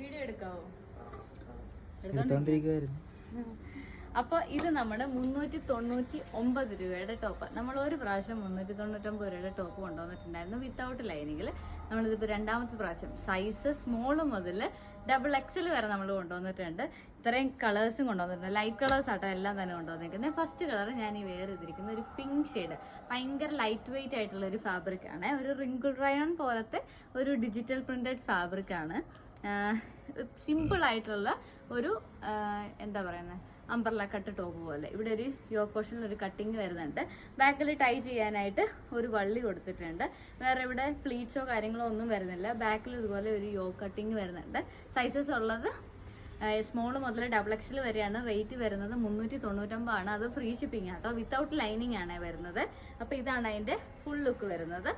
Video എടുക്കാവോ? എടുത്തോണ്ടിരിക്കുവായിരുന്നു. അപ്പോൾ ഇത് നമ്മുടെ 399 രൂപയുടെ ടോപ്പ്. നമ്മൾ ഒരു പ്രാവശ്യം 399 രൂപയുടെ ടോപ്പ് കൊണ്ടുവന്നിട്ടുണ്ടായിരുന്നു വിത്തൗട്ട് ലൈനിങ്ങിൽ. നമ്മളിതിപ്പോൾ രണ്ടാമത്തെ പ്രാവശ്യം സൈസ് സ്മോൾ മുതൽ XXL വരെ നമ്മൾ കൊണ്ടുവന്നിട്ടുണ്ട്. ഇത്രയും കളേഴ്സും കൊണ്ടുവന്നിട്ടുണ്ട്. ലൈറ്റ് കളേഴ്സ് ആട്ടോ എല്ലാം തന്നെ കൊണ്ടുവന്നിരിക്കുന്നത്. ഫസ്റ്റ് കളർ ഞാൻ ഈ വേറെ ചെയ്തിരിക്കുന്ന ഒരു പിങ്ക് ഷെയ്ഡ്. ഭയങ്കര ലൈറ്റ് വെയിറ്റ് ആയിട്ടുള്ള ഒരു ഫാബ്രിക് ആണ്. ഒരു റിങ്കിൾ റയോൺ പോലത്തെ ഒരു ഡിജിറ്റൽ പ്രിന്റഡ് ഫാബ്രിക് ആണ്. സിമ്പിൾ ആയിട്ടുള്ള ഒരു എന്താ പറയുന്നത്, അംബ്രല്ല കട്ട് ടോപ്പ് പോലെ. ഇവിടെ ഒരു യോക്ക് പോർഷനിൽ ഒരു കട്ടിങ് വരുന്നുണ്ട്. ബാക്കിൽ ടൈ ചെയ്യാനായിട്ട് ഒരു വള്ളി കൊടുത്തിട്ടുണ്ട്. വേറെ ഇവിടെ പ്ലീറ്റ്സോ കാര്യങ്ങളോ ഒന്നും വരുന്നില്ല. ബാക്കിൽ ഇതുപോലെ ഒരു യോക്ക് കട്ടിങ് വരുന്നുണ്ട്. സൈസസ് ഉള്ളത് സ്മോൾ മുതൽ XXL വരെയാണ്. റേറ്റ് വരുന്നത് 399 ആണ്. അത് ഫ്രീ ഷിപ്പിംഗ് ആട്ടോ, വിത്തൗട്ട് ലൈനിങ് ആണ് വരുന്നത്. അപ്പോൾ ഇതാണ് അതിൻ്റെ ഫുൾ ലുക്ക് വരുന്നത്.